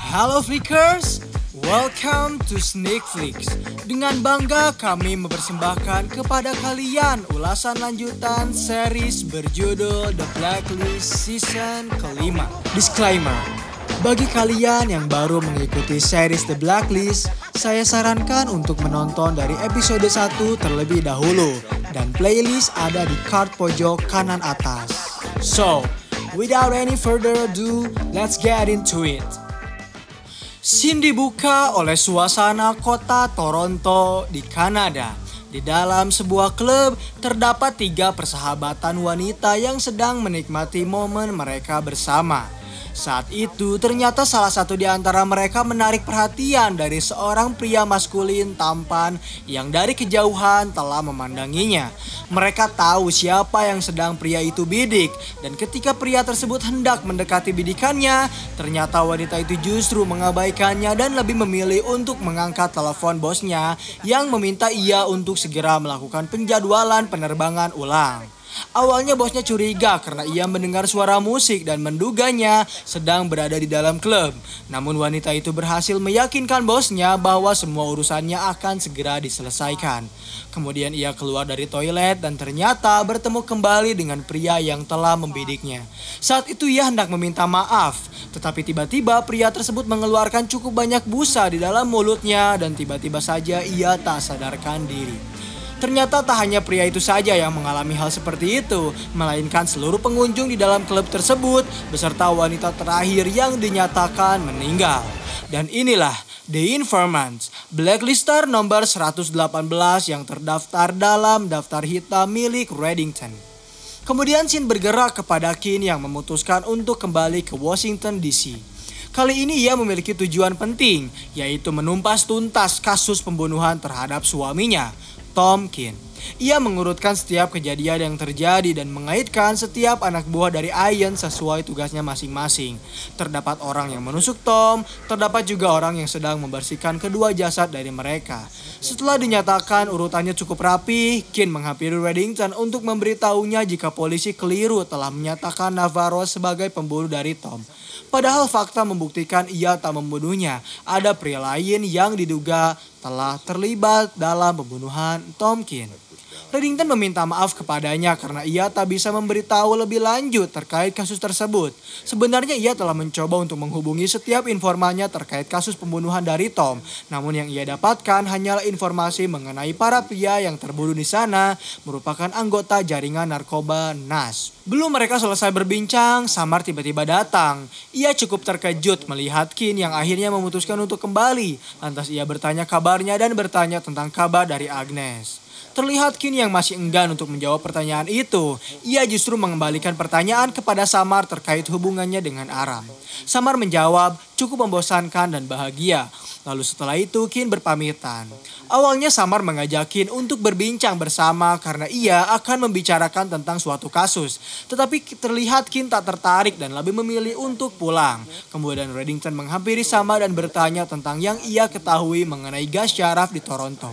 Halo Flickers, welcome to Sneak Flicks. Dengan bangga kami mempersembahkan kepada kalian ulasan lanjutan series berjudul The Blacklist season kelima. Disclaimer, bagi kalian yang baru mengikuti series The Blacklist, saya sarankan untuk menonton dari episode 1 terlebih dahulu dan playlist ada di card pojok kanan atas. So, without any further ado, let's get into it. Scene dibuka oleh suasana kota Toronto di Kanada. Di dalam sebuah klub terdapat 3 persahabatan wanita yang sedang menikmati momen mereka bersama. Saat itu ternyata salah satu di antara mereka menarik perhatian dari seorang pria maskulin tampan yang dari kejauhan telah memandanginya. Mereka tahu siapa yang sedang pria itu bidik, dan ketika pria tersebut hendak mendekati bidikannya, ternyata wanita itu justru mengabaikannya dan lebih memilih untuk mengangkat telepon bosnya yang meminta ia untuk segera melakukan penjadwalan penerbangan ulang. Awalnya bosnya curiga karena ia mendengar suara musik dan menduganya sedang berada di dalam klub. Namun wanita itu berhasil meyakinkan bosnya bahwa semua urusannya akan segera diselesaikan. Kemudian ia keluar dari toilet dan ternyata bertemu kembali dengan pria yang telah membidiknya. Saat itu ia hendak meminta maaf, tetapi tiba-tiba pria tersebut mengeluarkan cukup banyak busa di dalam mulutnya dan tiba-tiba saja ia tak sadarkan diri. Ternyata tak hanya pria itu saja yang mengalami hal seperti itu, melainkan seluruh pengunjung di dalam klub tersebut beserta wanita terakhir yang dinyatakan meninggal. Dan inilah The Informants, blacklister nomor 118 yang terdaftar dalam daftar hitam milik Reddington. Kemudian scene bergerak kepada Kin yang memutuskan untuk kembali ke Washington DC. Kali ini ia memiliki tujuan penting, yaitu menumpas tuntas kasus pembunuhan terhadap suaminya, Tom Kin. Ia mengurutkan setiap kejadian yang terjadi dan mengaitkan setiap anak buah dari Ian sesuai tugasnya masing-masing. Terdapat orang yang menusuk Tom, terdapat juga orang yang sedang membersihkan kedua jasad dari mereka. Setelah dinyatakan urutannya cukup rapi, Kin menghampiri Reddington untuk memberitahunya jika polisi keliru telah menyatakan Navarro sebagai pembunuh dari Tom. Padahal fakta membuktikan ia tak membunuhnya. Ada pria lain yang diduga telah terlibat dalam pembunuhan Tom Kin. Reddington meminta maaf kepadanya karena ia tak bisa memberitahu lebih lanjut terkait kasus tersebut. Sebenarnya ia telah mencoba untuk menghubungi setiap informannya terkait kasus pembunuhan dari Tom. Namun yang ia dapatkan hanyalah informasi mengenai para pria yang terbunuh di sana merupakan anggota jaringan narkoba NAS. Belum mereka selesai berbincang, Samar tiba-tiba datang. Ia cukup terkejut melihat Kin yang akhirnya memutuskan untuk kembali. Lantas ia bertanya kabarnya dan bertanya tentang kabar dari Agnes. Terlihat Kin yang masih enggan untuk menjawab pertanyaan itu. Ia justru mengembalikan pertanyaan kepada Samar terkait hubungannya dengan Aram. Samar menjawab cukup membosankan dan bahagia. Lalu setelah itu Kin berpamitan. Awalnya Samar mengajak Kin untuk berbincang bersama karena ia akan membicarakan tentang suatu kasus. Tetapi terlihat Kin tak tertarik dan lebih memilih untuk pulang. Kemudian Reddington menghampiri Samar dan bertanya tentang yang ia ketahui mengenai gas syaraf di Toronto.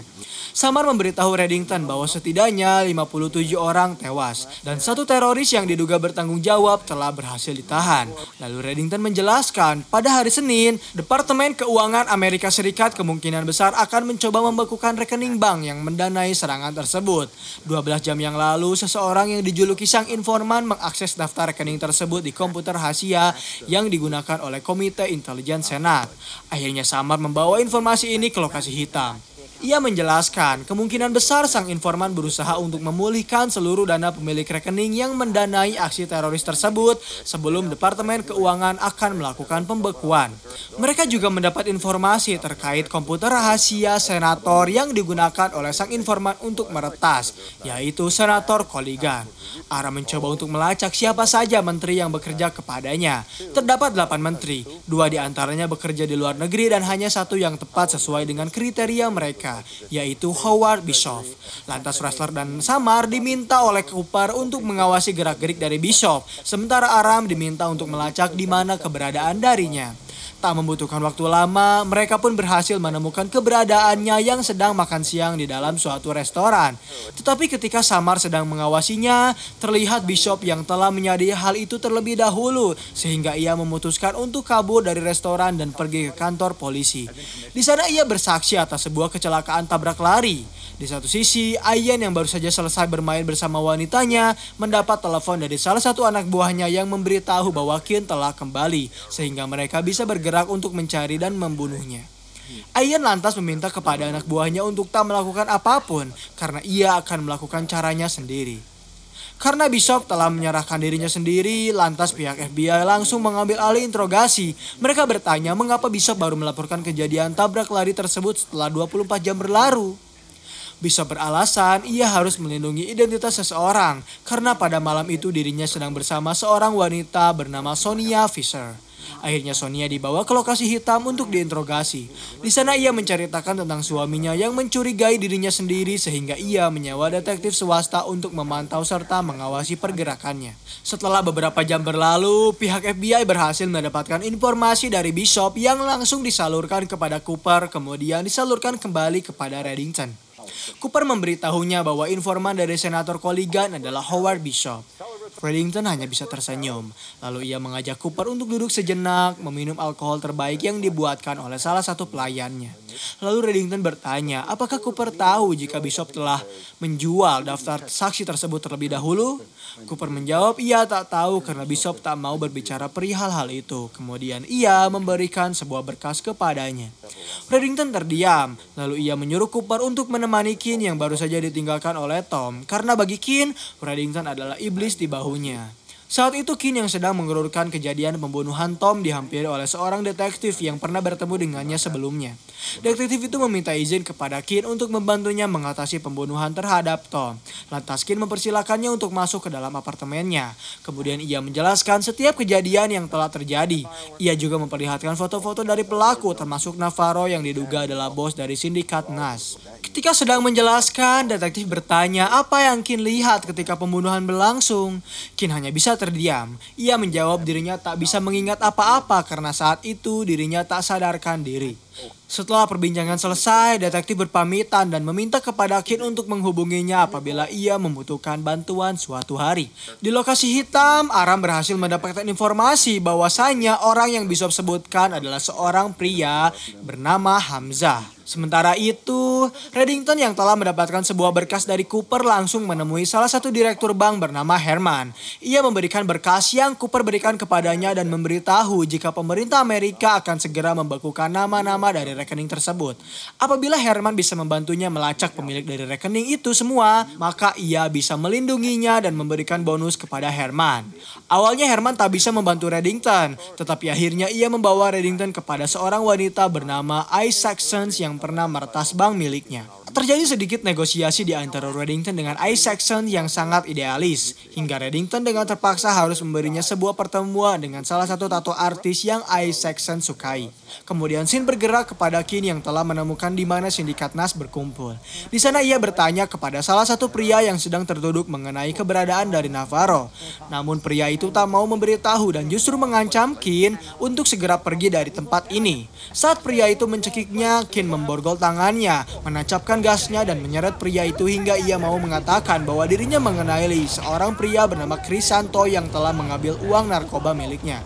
Samar memberitahu Reddington bahwa setidaknya 57 orang tewas dan 1 teroris yang diduga bertanggung jawab telah berhasil ditahan. Lalu Reddington menjelaskan pada hari Senin, Departemen Keuangan Amerika Serikat kemungkinan besar akan mencoba membekukan rekening bank yang mendanai serangan tersebut. 12 jam yang lalu, seseorang yang dijuluki sang informan mengakses daftar rekening tersebut di komputer rahasia yang digunakan oleh Komite Intelijen Senat. Akhirnya Samar membawa informasi ini ke lokasi hitam. Ia menjelaskan kemungkinan besar sang informan berusaha untuk memulihkan seluruh dana pemilik rekening yang mendanai aksi teroris tersebut sebelum Departemen Keuangan akan melakukan pembekuan. Mereka juga mendapat informasi terkait komputer rahasia senator yang digunakan oleh sang informan untuk meretas, yaitu Senator Colligan. Aram mencoba untuk melacak siapa saja menteri yang bekerja kepadanya. Terdapat 8 menteri, 2 diantaranya bekerja di luar negeri dan hanya 1 yang tepat sesuai dengan kriteria mereka, yaitu Howard Bischoff. Lantas Ressler dan Samar diminta oleh Cooper untuk mengawasi gerak-gerik dari Bischoff, sementara Aram diminta untuk melacak di mana keberadaan darinya. Tak membutuhkan waktu lama, mereka pun berhasil menemukan keberadaannya yang sedang makan siang di dalam suatu restoran. Tetapi ketika Samar sedang mengawasinya, terlihat Bishop yang telah menyadari hal itu terlebih dahulu, sehingga ia memutuskan untuk kabur dari restoran dan pergi ke kantor polisi. Di sana ia bersaksi atas sebuah kecelakaan tabrak lari. Di satu sisi, Ayan yang baru saja selesai bermain bersama wanitanya mendapat telepon dari salah satu anak buahnya yang memberitahu bahwa Kin telah kembali, sehingga mereka bisa bergerak untuk mencari dan membunuhnya. Ayan lantas meminta kepada anak buahnya untuk tak melakukan apapun karena ia akan melakukan caranya sendiri. Karena Bishop telah menyerahkan dirinya sendiri, lantas pihak FBI langsung mengambil alih interogasi. Mereka bertanya mengapa Bishop baru melaporkan kejadian tabrak lari tersebut setelah 24 jam berlalu. Bishop beralasan ia harus melindungi identitas seseorang karena pada malam itu dirinya sedang bersama seorang wanita bernama Sonia Fisher. Akhirnya Sonia dibawa ke lokasi hitam untuk diinterogasi. Di sana ia menceritakan tentang suaminya yang mencurigai dirinya sendiri sehingga ia menyewa detektif swasta untuk memantau serta mengawasi pergerakannya. Setelah beberapa jam berlalu, pihak FBI berhasil mendapatkan informasi dari Bishop yang langsung disalurkan kepada Cooper kemudian disalurkan kembali kepada Reddington. Cooper memberitahunya bahwa informan dari Senator Colligan adalah Howard Bishop. Reddington hanya bisa tersenyum. Lalu ia mengajak Cooper untuk duduk sejenak, meminum alkohol terbaik yang dibuatkan oleh salah satu pelayannya. Lalu Reddington bertanya, apakah Cooper tahu jika Bishop telah menjual daftar saksi tersebut terlebih dahulu? Cooper menjawab ia tak tahu karena Bishop tak mau berbicara perihal hal itu. Kemudian ia memberikan sebuah berkas kepadanya. Reddington terdiam, lalu ia menyuruh Cooper untuk menemani Kin yang baru saja ditinggalkan oleh Tom. Karena bagi Kin, Reddington adalah iblis di bahunya. Saat itu Kin yang sedang mengerurkan kejadian pembunuhan Tom dihampiri oleh seorang detektif yang pernah bertemu dengannya sebelumnya. Detektif itu meminta izin kepada Kin untuk membantunya mengatasi pembunuhan terhadap Tom. Lantas Kin mempersilakannya untuk masuk ke dalam apartemennya. Kemudian ia menjelaskan setiap kejadian yang telah terjadi. Ia juga memperlihatkan foto-foto dari pelaku termasuk Navarro yang diduga adalah bos dari sindikat Nas. Ketika sedang menjelaskan, detektif bertanya apa yang Kin lihat ketika pembunuhan berlangsung. Kin hanya bisa terdiam. Ia menjawab dirinya tak bisa mengingat apa-apa karena saat itu dirinya tak sadarkan diri. Setelah perbincangan selesai, detektif berpamitan dan meminta kepada Kin untuk menghubunginya apabila ia membutuhkan bantuan suatu hari. Di lokasi hitam, Aram berhasil mendapatkan informasi bahwasanya orang yang Bishop sebutkan adalah seorang pria bernama Hamzah. Sementara itu, Reddington yang telah mendapatkan sebuah berkas dari Cooper langsung menemui salah satu direktur bank bernama Herman. Ia memberikan berkas yang Cooper berikan kepadanya dan memberitahu jika pemerintah Amerika akan segera membekukan nama-nama dari rekening tersebut. Apabila Herman bisa membantunya melacak pemilik dari rekening itu semua, maka ia bisa melindunginya dan memberikan bonus kepada Herman. Awalnya Herman tak bisa membantu Reddington, tetapi akhirnya ia membawa Reddington kepada seorang wanita bernama Isaacson yang pernah meretas bank miliknya. Terjadi sedikit negosiasi di antara Reddington dengan Isaacson yang sangat idealis, hingga Reddington dengan terpaksa harus memberinya sebuah pertemuan dengan salah satu tato artis yang Isaacson sukai. Kemudian Sin bergerak kepada Kin yang telah menemukan di mana sindikat Nas berkumpul. Di sana ia bertanya kepada salah satu pria yang sedang terduduk mengenai keberadaan dari Navarro. Namun pria itu tak mau memberitahu dan justru mengancam Kin untuk segera pergi dari tempat ini. Saat pria itu mencekiknya, Kin memborgol tangannya, menancapkan gasnya dan menyeret pria itu hingga ia mau mengatakan bahwa dirinya mengenali seorang pria bernama Crisanto yang telah mengambil uang narkoba miliknya.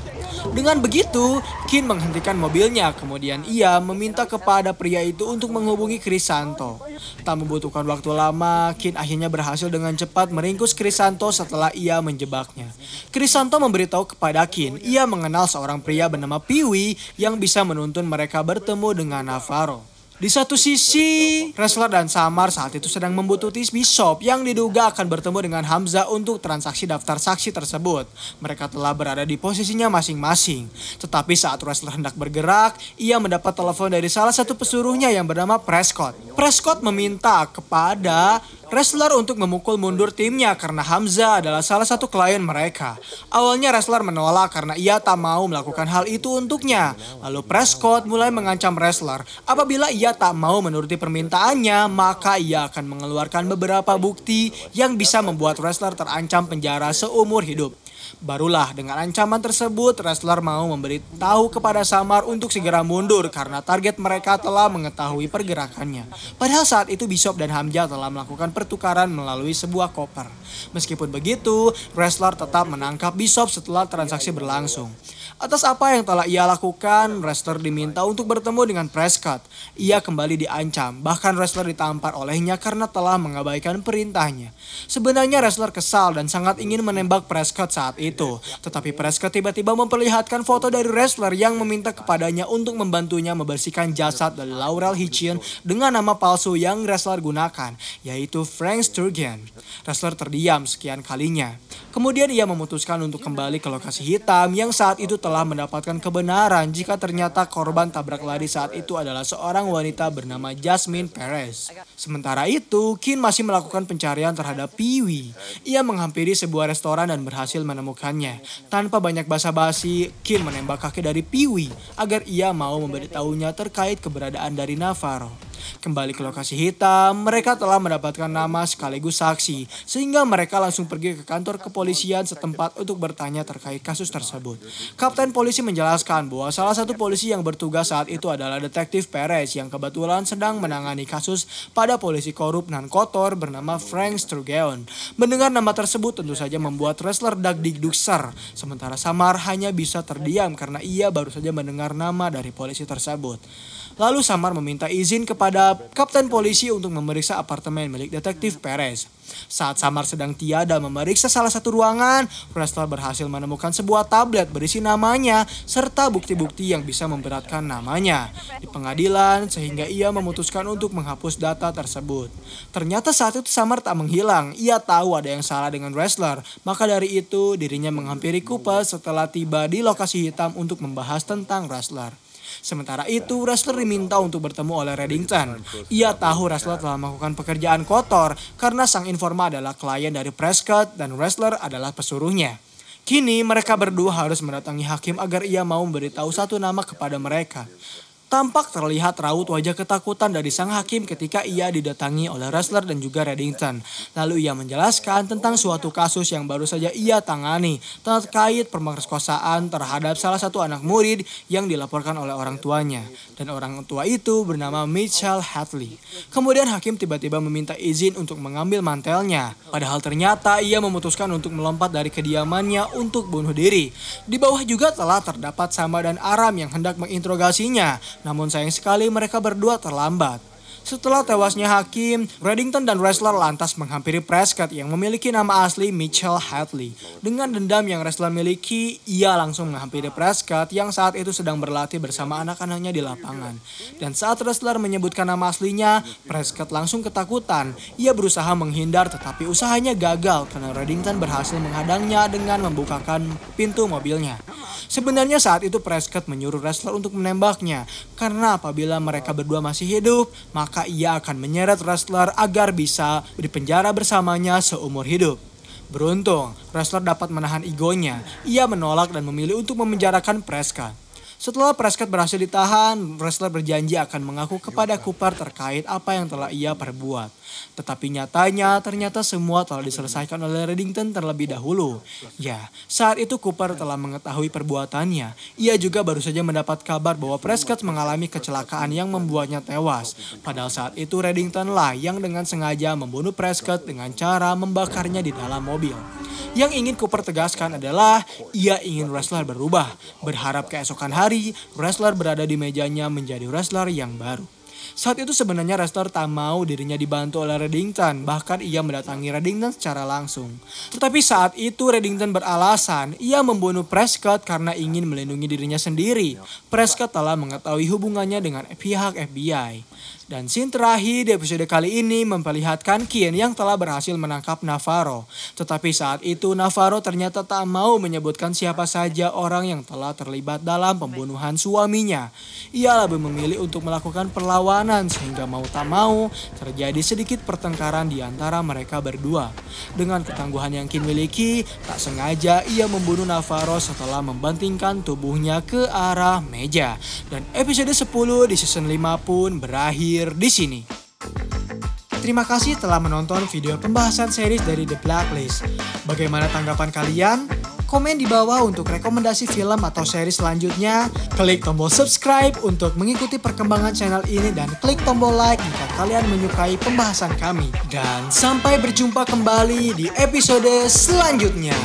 Dengan begitu, Kin menghentikan mobilnya, kemudian ia meminta kepada pria itu untuk menghubungi Crisanto. Tak membutuhkan waktu lama, Kin akhirnya berhasil dengan cepat meringkus Crisanto setelah ia menjebaknya. Crisanto memberitahu kepada Kin, ia mengenal seorang pria bernama Piwi yang bisa menuntun mereka bertemu dengan Navarro. Di satu sisi, Ressler dan Samar saat itu sedang membuntuti Bishop yang diduga akan bertemu dengan Hamzah untuk transaksi daftar saksi tersebut. Mereka telah berada di posisinya masing-masing. Tetapi saat Ressler hendak bergerak, ia mendapat telepon dari salah satu pesuruhnya yang bernama Prescott. Prescott meminta kepada Ressler untuk memukul mundur timnya karena Hamzah adalah salah satu klien mereka. Awalnya Ressler menolak karena ia tak mau melakukan hal itu untuknya. Lalu Prescott mulai mengancam Ressler. Apabila ia tak mau menuruti permintaannya, maka ia akan mengeluarkan beberapa bukti yang bisa membuat Ressler terancam penjara seumur hidup. Barulah dengan ancaman tersebut, wrestler mau memberitahu kepada Samar untuk segera mundur karena target mereka telah mengetahui pergerakannya. Padahal saat itu Bishop dan Hamzah telah melakukan pertukaran melalui sebuah koper. Meskipun begitu, wrestler tetap menangkap Bishop setelah transaksi berlangsung. Atas apa yang telah ia lakukan, wrestler diminta untuk bertemu dengan Prescott. Ia kembali diancam, bahkan wrestler ditampar olehnya karena telah mengabaikan perintahnya. Sebenarnya wrestler kesal dan sangat ingin menembak Prescott saat itu. Tetapi Prescott tiba-tiba memperlihatkan foto dari wrestler yang meminta kepadanya untuk membantunya membersihkan jasad dari Laurel Hitchens dengan nama palsu yang wrestler gunakan, yaitu Frank Sturgeon. Wrestler terdiam sekian kalinya. Kemudian ia memutuskan untuk kembali ke lokasi hitam yang saat itu telah mendapatkan kebenaran jika ternyata korban tabrak lari saat itu adalah seorang wanita bernama Jasmine Perez. Sementara itu, Kin masih melakukan pencarian terhadap Pee Wee. Ia menghampiri sebuah restoran dan berhasil menemukannya. Tanpa banyak basa-basi, Kin menembak kaki dari Pee Wee agar ia mau memberitahunya terkait keberadaan dari Navarro. Kembali ke lokasi hitam, mereka telah mendapatkan nama sekaligus saksi, sehingga mereka langsung pergi ke kantor kepolisian setempat untuk bertanya terkait kasus tersebut. Kapten polisi menjelaskan bahwa salah satu polisi yang bertugas saat itu adalah detektif Perez yang kebetulan sedang menangani kasus pada polisi korup dan kotor bernama Frank Sturgeon. Mendengar nama tersebut tentu saja membuat wrestler dagdikduk ser, sementara Samar hanya bisa terdiam karena ia baru saja mendengar nama dari polisi tersebut. Lalu Samar meminta izin kepada kapten polisi untuk memeriksa apartemen milik detektif Perez. Saat Samar sedang tiada memeriksa salah satu ruangan, wrestler berhasil menemukan sebuah tablet berisi namanya serta bukti-bukti yang bisa memberatkan namanya di pengadilan sehingga ia memutuskan untuk menghapus data tersebut. Ternyata saat itu Samar tak menghilang, ia tahu ada yang salah dengan wrestler, maka dari itu dirinya menghampiri Cooper setelah tiba di lokasi hitam untuk membahas tentang wrestler. Sementara itu, wrestler diminta untuk bertemu oleh Reddington. Ia tahu wrestler telah melakukan pekerjaan kotor karena sang informa adalah klien dari Prescott dan wrestler adalah pesuruhnya. Kini mereka berdua harus mendatangi hakim agar ia mau memberitahu satu nama kepada mereka. Tampak terlihat raut wajah ketakutan dari sang hakim ketika ia didatangi oleh wrestler dan juga Reddington. Lalu ia menjelaskan tentang suatu kasus yang baru saja ia tangani terkait pemerkosaan terhadap salah satu anak murid yang dilaporkan oleh orang tuanya. Dan orang tua itu bernama Mitchell Hadley. Kemudian hakim tiba-tiba meminta izin untuk mengambil mantelnya. Padahal ternyata ia memutuskan untuk melompat dari kediamannya untuk bunuh diri. Di bawah juga telah terdapat Sama dan Aram yang hendak menginterogasinya. Namun sayang sekali mereka berdua terlambat. Setelah tewasnya hakim, Reddington dan wrestler lantas menghampiri Prescott yang memiliki nama asli Mitchell Hadley. Dengan dendam yang wrestler miliki, ia langsung menghampiri Prescott yang saat itu sedang berlatih bersama anak-anaknya di lapangan. Dan saat wrestler menyebutkan nama aslinya, Prescott langsung ketakutan. Ia berusaha menghindar tetapi usahanya gagal karena Reddington berhasil menghadangnya dengan membukakan pintu mobilnya. Sebenarnya saat itu Prescott menyuruh wrestler untuk menembaknya karena apabila mereka berdua masih hidup, maka ia akan menyeret wrestler agar bisa dipenjara bersamanya seumur hidup. Beruntung, wrestler dapat menahan egonya. Ia menolak dan memilih untuk memenjarakan Prescott. Setelah Prescott berhasil ditahan, wrestler berjanji akan mengaku kepada Cooper terkait apa yang telah ia perbuat. Tetapi nyatanya ternyata semua telah diselesaikan oleh Reddington terlebih dahulu. Ya, saat itu Cooper telah mengetahui perbuatannya. Ia juga baru saja mendapat kabar bahwa Prescott mengalami kecelakaan yang membuatnya tewas. Padahal saat itu Reddington lah yang dengan sengaja membunuh Prescott dengan cara membakarnya di dalam mobil. Yang ingin Cooper tegaskan adalah ia ingin wrestler berubah. Berharap keesokan hari, wrestler berada di mejanya menjadi wrestler yang baru. Saat itu sebenarnya wrestler tak mau dirinya dibantu oleh Reddington, bahkan ia mendatangi Reddington secara langsung. Tetapi saat itu Reddington beralasan ia membunuh Prescott karena ingin melindungi dirinya sendiri. Prescott telah mengetahui hubungannya dengan pihak FBI. Dan scene terakhir di episode kali ini memperlihatkan Kin yang telah berhasil menangkap Navarro. Tetapi saat itu Navarro ternyata tak mau menyebutkan siapa saja orang yang telah terlibat dalam pembunuhan suaminya. Ia lebih memilih untuk melakukan perlawanan sehingga mau tak mau terjadi sedikit pertengkaran di antara mereka berdua. Dengan ketangguhan yang Kin miliki, tak sengaja ia membunuh Navarro setelah membantingkan tubuhnya ke arah meja. Dan episode 10 di season 5 pun berakhir di sini. Terima kasih telah menonton video pembahasan series dari The Blacklist. Bagaimana tanggapan kalian? komen di bawah untuk rekomendasi film atau seri selanjutnya. Klik tombol subscribe untuk mengikuti perkembangan channel ini dan klik tombol like jika kalian menyukai pembahasan kami. Dan sampai berjumpa kembali di episode selanjutnya.